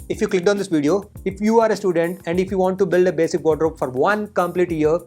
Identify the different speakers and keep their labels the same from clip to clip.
Speaker 1: If you clicked on this video, if you are a student and if you want to build a basic wardrobe for one complete year,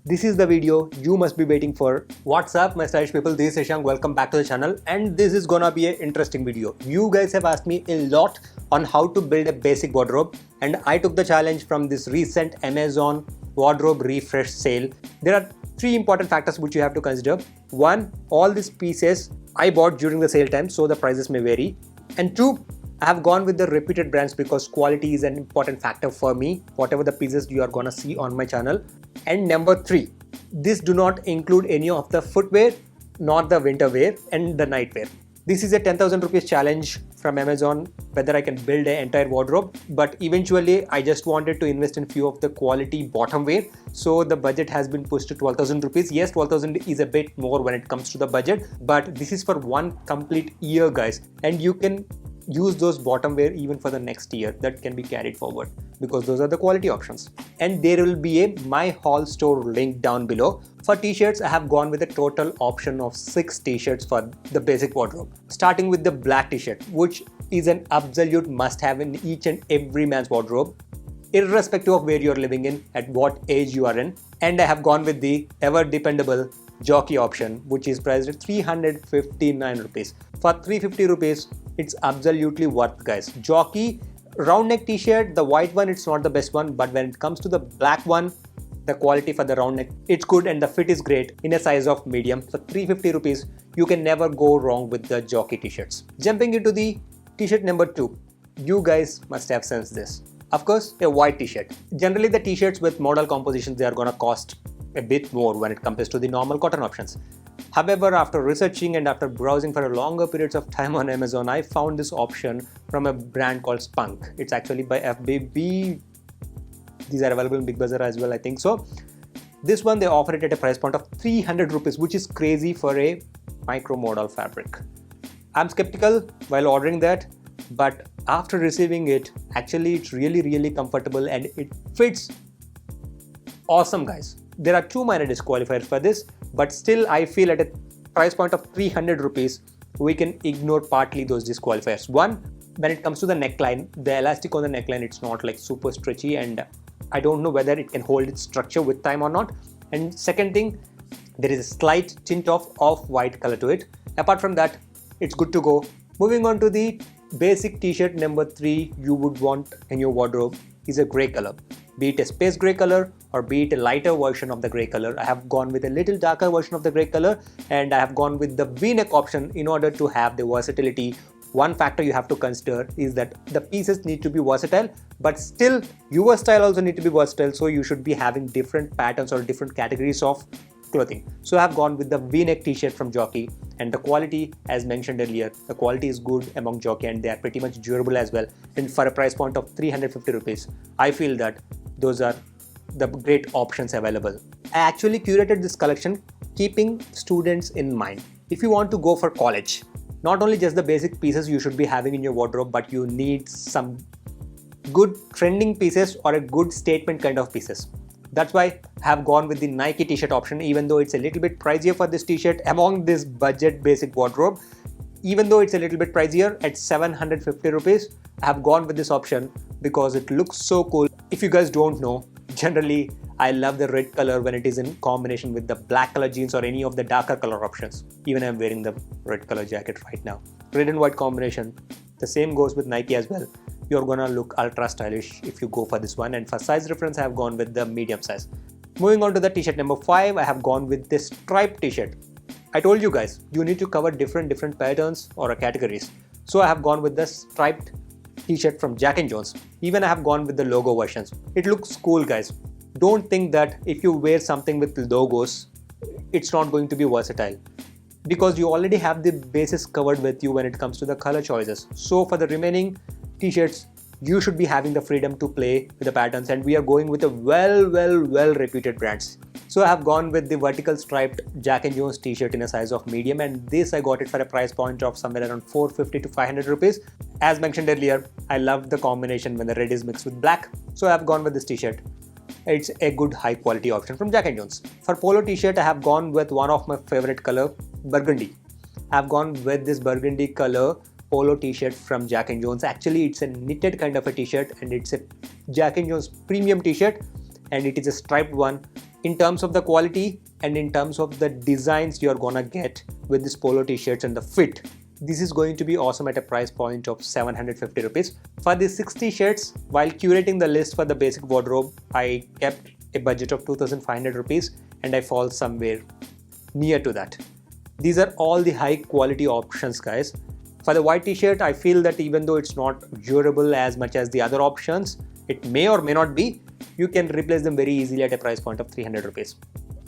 Speaker 1: this is the video you must be waiting for. What's up my stylish people, this is Shashank, welcome back to the channel, and this is gonna be an interesting video. You guys have asked me a lot on how to build a basic wardrobe, and I took the challenge from this recent Amazon wardrobe refresh sale. There are three important factors which you have to consider. One, all these pieces I bought during the sale time, so the prices may vary. And two, I have gone with the reputed brands because quality is an important factor for me, whatever the pieces you are gonna see on my channel. And number three, this do not include any of the footwear, not the winter wear and the night wear. This is a 10,000 rupees challenge from Amazon, whether I can build an entire wardrobe, but eventually I just wanted to invest in few of the quality bottom wear. So the budget has been pushed to 12,000 rupees. Yes, 12,000 is a bit more when it comes to the budget, but this is for one complete year guys. And you can use those bottom wear even for the next year, that can be carried forward because those are the quality options. And there will be a my haul store link down below. For t-shirts, I have gone with a total option of 6 t-shirts for the basic wardrobe, starting with the black t-shirt, which is an absolute must have in each and every man's wardrobe, irrespective of where you are living in, at what age you are in. And I have gone with the ever dependable jockey option, which is priced at 359 rupees. For 350 rupees, it's absolutely worth guys. Jockey round neck t-shirt, the white one, it's not the best one, but when it comes to the black one, the quality for the round neck, it's good and the fit is great in a size of medium. For 350 rupees, you can never go wrong with the jockey t-shirts. Jumping into the t-shirt number 2, you guys must have sensed this. Of course, a white t-shirt. Generally the t-shirts with model compositions, they are gonna cost a bit more when it compares to the normal cotton options. However, after researching and after browsing for a longer periods of time on Amazon, I found this option from a brand called Spunk. It's actually by FBB. These are available in Big Bazaar as well, I think so. This one, they offer it at a price point of 300 rupees, which is crazy for a micro modal fabric. I'm skeptical while ordering that, but after receiving it, actually it's really comfortable and it fits awesome guys. There are 2 minor disqualifiers for this, but still I feel at a price point of 300 rupees, we can ignore partly those disqualifiers. One, when it comes to the neckline, the elastic on the neckline, it's not like super stretchy, and I don't know whether it can hold its structure with time or not. And second thing, there is a slight tint of off-white color to it. Apart from that, it's good to go. Moving on to the basic t-shirt number 3 you would want in your wardrobe is a gray color. Be it a space gray color or be it a lighter version of the gray color. I have gone with a little darker version of the gray color, and I have gone with the V-neck option in order to have the versatility. One factor you have to consider is that the pieces need to be versatile, but still your style also need to be versatile, so you should be having different patterns or different categories of clothing. So I have gone with the V-neck t-shirt from Jockey, and the quality, as mentioned earlier, the quality is good among Jockey and they are pretty much durable as well. And for a price point of 350 rupees, I feel that those are the great options available. I actually curated this collection keeping students in mind. If you want to go for college, not only just the basic pieces you should be having in your wardrobe, but you need some good trending pieces or a good statement kind of pieces. That's why I have gone with the Nike t-shirt option, even though it's a little bit pricier for this t-shirt among this budget basic wardrobe. Even though it's a little bit pricier at 750 rupees, I have gone with this option because it looks so cool. If you guys don't know, generally I love the red color when it is in combination with the black color jeans or any of the darker color options. Even I'm wearing the red color jacket right now. Red and white combination. The same goes with Nike as well. You're gonna look ultra stylish if you go for this one. And for size reference, I have gone with the medium size. Moving on to the t-shirt number 5, I have gone with this striped t-shirt. I told you guys, you need to cover different patterns or categories. So I have gone with the striped t-shirt from Jack & Jones. Even I have gone with the logo versions. It looks cool guys. Don't think that if you wear something with logos, it's not going to be versatile, because you already have the bases covered with you when it comes to the color choices. So for the remaining t-shirts, you should be having the freedom to play with the patterns, and we are going with a well reputed brands. So I have gone with the vertical striped Jack & Jones t-shirt in a size of medium, and this I got it for a price point of somewhere around 450 to 500 rupees. As mentioned earlier, I love the combination when the red is mixed with black, so I have gone with this t-shirt. It's a good high quality option from Jack & Jones. For polo t-shirt, I have gone with one of my favorite color, burgundy. I have gone with this burgundy color polo t-shirt from Jack & Jones. Actually, it's a knitted kind of a t-shirt and it's a Jack & Jones premium t-shirt, and it is a striped one. In terms of the quality and in terms of the designs you're gonna get with this polo t-shirts and the fit, this is going to be awesome at a price point of 750 rupees. For these 6 t-shirts, while curating the list for the basic wardrobe, I kept a budget of 2500 rupees and I fall somewhere near to that. These are all the high quality options, guys. For the white t-shirt, I feel that even though it's not durable as much as the other options, it may or may not be, you can replace them very easily at a price point of 300 rupees.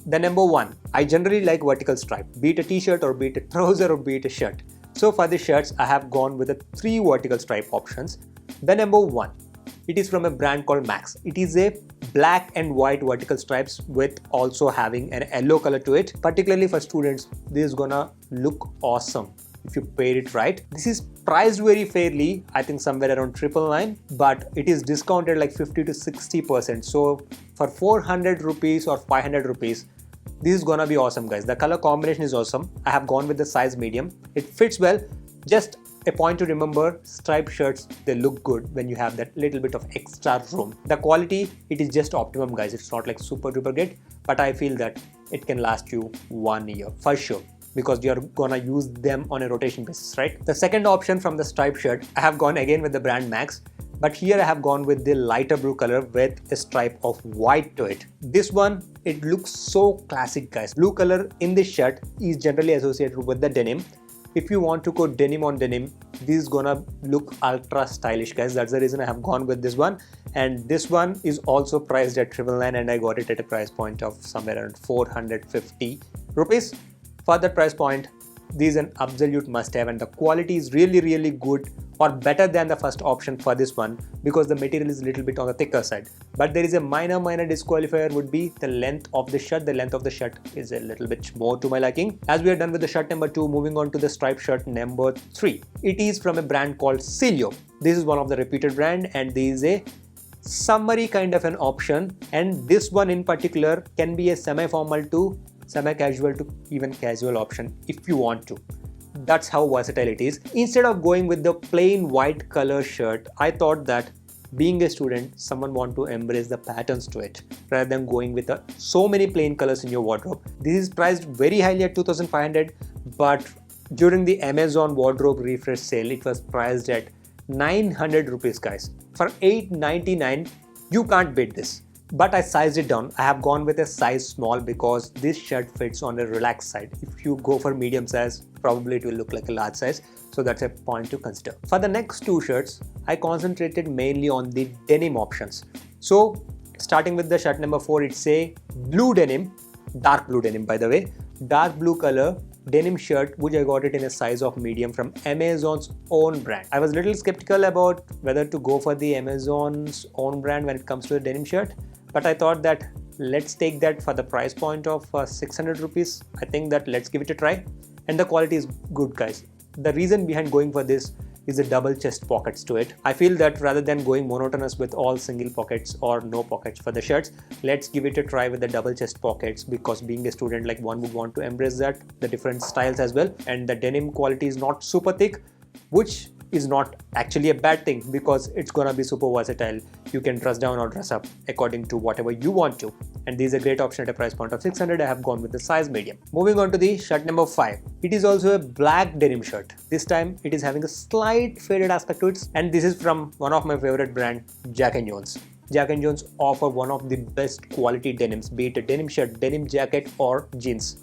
Speaker 1: The number 1, I generally like vertical stripe, be it a t-shirt or be it a trouser or be it a shirt. So for the shirts, I have gone with the 3 vertical stripe options. The number 1, it is from a brand called Max. It is a black and white vertical stripes with also having an yellow color to it. Particularly for students, this is gonna look awesome if you pair it right. This is priced very fairly, I think somewhere around 999, but it is discounted like 50 to 60%. So for 400 rupees or 500 rupees, this is gonna be awesome, guys. The color combination is awesome. I have gone with the size medium. It fits well. Just a point to remember, striped shirts, they look good when you have that little bit of extra room. The quality, it is just optimum, guys. It's not like super duper great, but I feel that it can last you 1 year for sure, because you're gonna use them on a rotation basis, right? The second option from the striped shirt, I have gone again with the brand Max, but here I have gone with the lighter blue color with a stripe of white to it. This one, it looks so classic, guys. Blue color in this shirt is generally associated with the denim. If you want to go denim on denim, this is gonna look ultra stylish, guys. That's the reason I have gone with this one. And this one is also priced at 999 and I got it at a price point of somewhere around 450 rupees. For that price point, this is an absolute must-have, and the quality is really good, or better than the first option for this one, because the material is a little bit on the thicker side. But there is a minor disqualifier would be the length of the shirt. The length of the shirt is a little bit more to my liking. As we are done with the shirt number 2, moving on to the striped shirt number 3. It is from a brand called Celio. This is one of the reputed brand, and this is a summery kind of an option, and this one in particular can be a semi-formal to semi-casual to even casual option if you want to. That's how versatile it is. Instead of going with the plain white color shirt, I thought that being a student, someone want to embrace the patterns to it rather than going with so many plain colors in your wardrobe. This is priced very highly at 2500, but during the Amazon wardrobe refresh sale, it was priced at 900 rupees, guys. For 899, you can't beat this. But I sized it down. I have gone with a size small because this shirt fits on the relaxed side. If you go for medium size, probably it will look like a large size. So that's a point to consider. For the next 2 shirts, I concentrated mainly on the denim options. So starting with the shirt number 4, it's a blue denim, dark blue denim by the way, dark blue color denim shirt, which I got it in a size of medium from Amazon's own brand. I was a little skeptical about whether to go for the Amazon's own brand when it comes to a denim shirt, but I thought that let's take that for the price point of 600 rupees. I think that let's give it a try, and the quality is good, guys. The reason behind going for this is the double chest pockets to it. I feel that rather than going monotonous with all single pockets or no pockets for the shirts, let's give it a try with the double chest pockets, because being a student, like, one would want to embrace that, the different styles as well. And the denim quality is not super thick, which is not actually a bad thing because it's gonna be super versatile. You can dress down or dress up according to whatever you want to. And this is a great option at a price point of 600. I have gone with the size medium. Moving on to the shirt number 5. It is also a black denim shirt. This time it is having a slight faded aspect to it, and this is from one of my favorite brand, Jack & Jones. Jack & Jones offer one of the best quality denims, be it a denim shirt, denim jacket or jeans.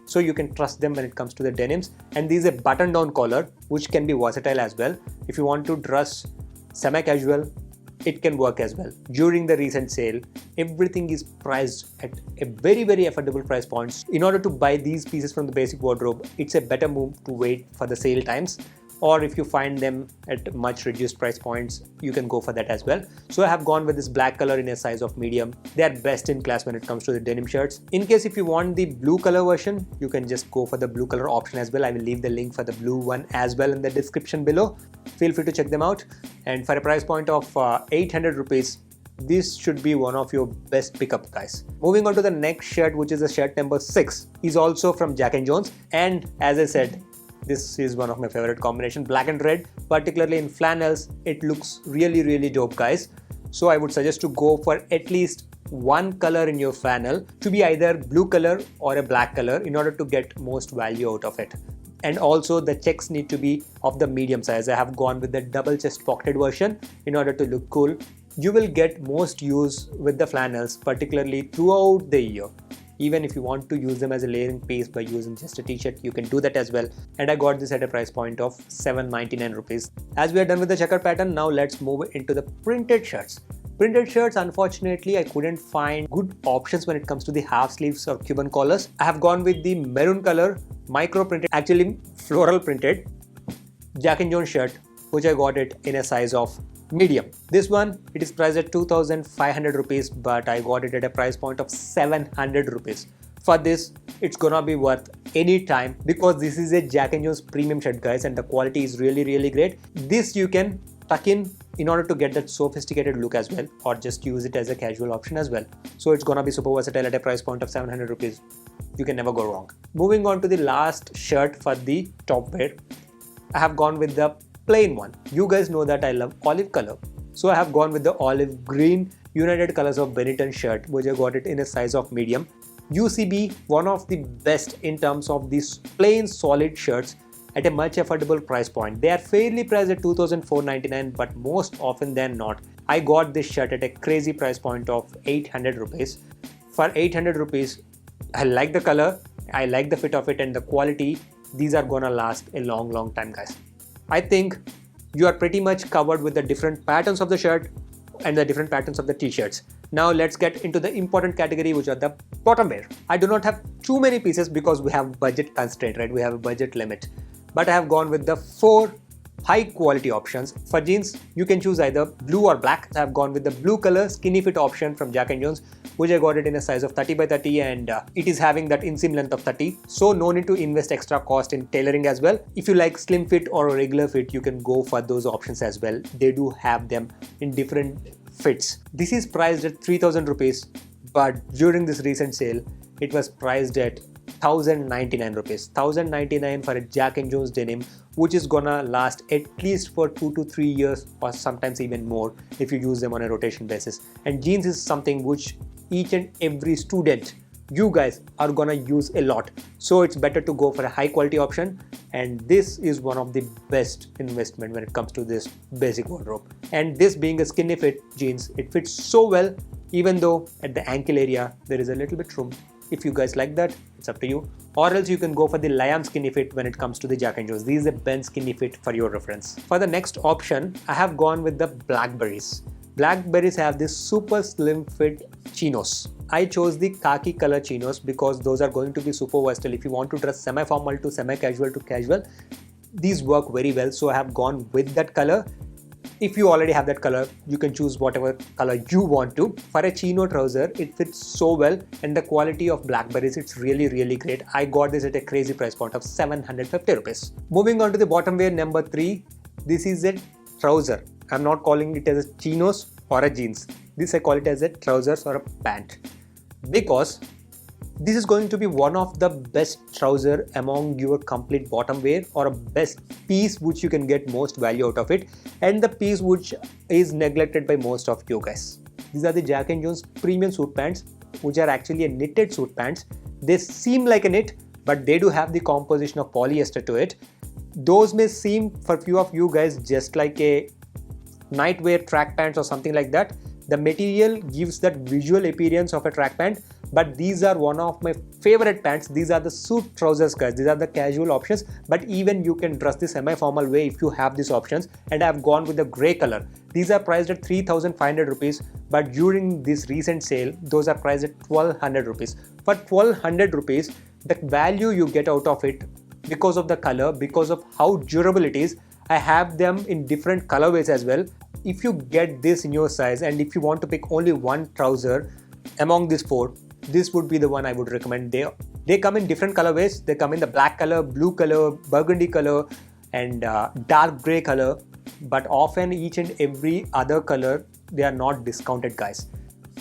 Speaker 1: So you can trust them when it comes to the denims. And this is a button down collar, which can be versatile as well. If you want to dress semi-casual, it can work as well. During the recent sale, everything is priced at a very affordable price points. In order to buy these pieces from the basic wardrobe, it's a better move to wait for the sale times, or if you find them at much reduced price points, you can go for that as well. So I have gone with this black color in a size of medium. They are best in class when it comes to the denim shirts. In case if you want the blue color version, you can just go for the blue color option as well. I will leave the link for the blue one as well in the description below. Feel free to check them out. And for a price point of 800 rupees, this should be one of your best pickup, guys. Moving on to the next shirt, which is the shirt number 6, is also from Jack & Jones. And as I said, This is one of my favorite combination, black and red, particularly in flannels. It looks really dope, guys. So I would suggest to go for at least one color in your flannel, to be either blue color or a black color, in order to get most value out of it. And also the checks need to be of the medium size. I have gone with the double chest pocketed version in order to look cool. You will get most use with the flannels, particularly throughout the year. Even if you want to use them as a layering piece by using just a t-shirt, you can do that as well. And I got this at a price point of 799 rupees. As we are done with the checker pattern, now let's move into the printed shirts. Printed shirts, unfortunately, I couldn't find good options when it comes to the half sleeves or Cuban collars. I have gone with the maroon color, micro printed, actually floral printed Jack and Jones shirt, which I got it in a size of medium. This one, it is priced at 2500 rupees, but I got it at a price point of 700 rupees. For this, it's gonna be worth any time, because this is a Jack and Jones premium shirt, guys, and the quality is really great. This you can tuck in order to get that sophisticated look as well, or just use it as a casual option as well. So it's gonna be super versatile at a price point of 700 rupees. You can never go wrong. Moving on to the last shirt for the top wear, I have gone with the plain one. You guys know that I love olive color, so I have gone with the olive green United Colors of Benetton shirt, which I got it in a size of medium. UCB, one of the best in terms of these plain solid shirts at a much affordable price point. They are fairly priced at 2499, but most often than not, I got this shirt at a crazy price point of 800 rupees. For 800 rupees, I like the color, I like the fit of it, and the quality. These are gonna last a long time, guys. I think you are pretty much covered with the different patterns of the shirt and the different patterns of the t-shirts. Now let's get into the important category, which are the bottom wear. I do not have too many pieces because we have budget constraint, right? We have a budget limit. But I have gone with the 4 high quality options. For jeans, you can choose either blue or black. I have gone with the blue color skinny fit option from Jack and Jones, which I got it in a size of 30 by 30, and it is having that inseam length of 30. So no need to invest extra cost in tailoring as well. If you like slim fit or a regular fit, you can go for those options as well. They do have them in different fits. This is priced at 3000 rupees, but during this recent sale, it was priced at 1099 rupees. 1099 for a Jack and Jones denim, which is gonna last at least for 2 to 3 years, or sometimes even more if you use them on a rotation basis. And jeans is something which each and every student, you guys, are gonna use a lot. So it's better to go for a high quality option, and this is one of the best investment when it comes to this basic wardrobe. And this being a skinny fit jeans, it fits so well, even though at the ankle area there is a little bit room. If you guys like that, it's up to you. Or else you can go for the Liam skinny fit when it comes to the Jack and Jones. This is a Ben skinny fit for your reference. For the next option, I have gone with the Blackberries. Blackberries have this super slim fit chinos. I chose the khaki color chinos because those are going to be super versatile. If you want to dress semi-formal to semi-casual to casual, these work very well. So I have gone with that color. If you already have that color, you can choose whatever color you want to. For a chino trouser, it fits so well, and the quality of Blackberries, it's really great. I got this at a crazy price point of 750 rupees. Moving on to the bottom wear number 3. This is a trouser. I'm not calling it as a chinos or a jeans. This I call it as a trousers or a pant, because this is going to be one of the best trouser among your complete bottom wear, or a best piece which you can get most value out of it, and the piece which is neglected by most of you guys. These are the Jack and Jones premium suit pants, which are actually a knitted suit pants. They seem like a knit, but they do have the composition of polyester to it. Those may seem for few of you guys just like a nightwear track pants or something like that. The material gives that visual appearance of a track pant, but these are one of my favorite pants. These are the suit trousers, guys. These are the casual options, but even you can dress the semi-formal way if you have these options. And I have gone with the grey color. These are priced at 3500 rupees, but during this recent sale, those are priced at 1200 rupees. For 1200 rupees, the value you get out of it, because of the color, because of how durable it is, I have them in different colorways as well. If you get this in your size, and if you want to pick only one trouser among these 4, this would be the one I would recommend. They come in different colorways. They come in the black color, blue color, burgundy color, and dark gray color. But often each and every other color, they are not discounted, guys.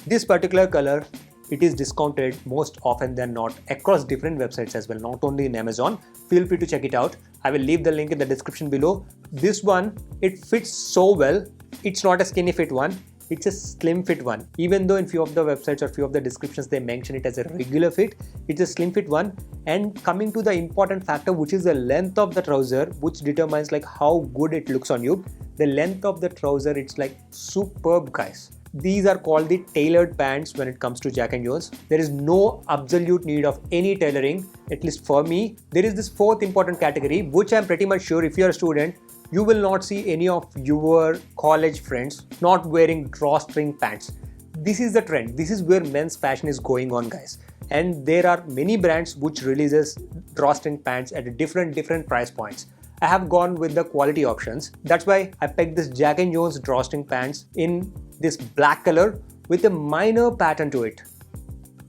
Speaker 1: This particular color, it is discounted most often than not across different websites as well, not only in Amazon. Feel free to check it out. I will leave the link in the description below. This one, it fits so well. It's not a skinny fit one, it's a slim fit one. Even though in few of the websites or few of the descriptions they mention it as a regular fit, it's a slim fit one. And coming to the important factor, which is the length of the trouser, which determines like how good it looks on you. The length of the trouser, it's like superb, guys. These are called the tailored pants when it comes to Jack & Jones. There is no absolute need of any tailoring, at least for me. There is this fourth important category, which I'm pretty much sure if you're a student, you will not see any of your college friends not wearing drawstring pants. This is the trend. This is where men's fashion is going on, guys. And there are many brands which releases drawstring pants at different price points. I have gone with the quality options. That's why I picked this Jack & Jones drawstring pants in this black color with a minor pattern to it.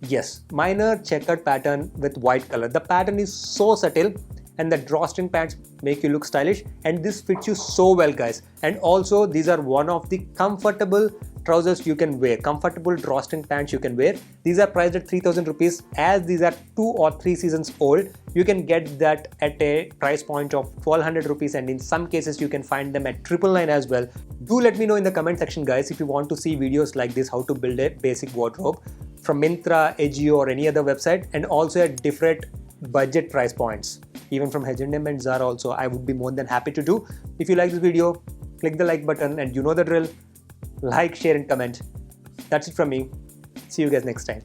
Speaker 1: Yes, minor checkered pattern with white color. The pattern is so subtle and the drawstring pants make you look stylish, and this fits you so well, guys. And also these are one of the comfortable trousers you can wear, comfortable drawstring pants you can wear. These are priced at 3,000 rupees. As these are 2 or 3 seasons old, you can get that at a price point of 1,200 rupees, and in some cases you can find them at 999 as well. Do let me know in the comment section, guys, if you want to see videos like this, how to build a basic wardrobe from Myntra, Ajio or any other website, and also at different budget price points. Even from H&M and Zara also, I would be more than happy to do. If you like this video, click the like button, and you know the drill. Like, share and comment. That's it from me. See you guys next time.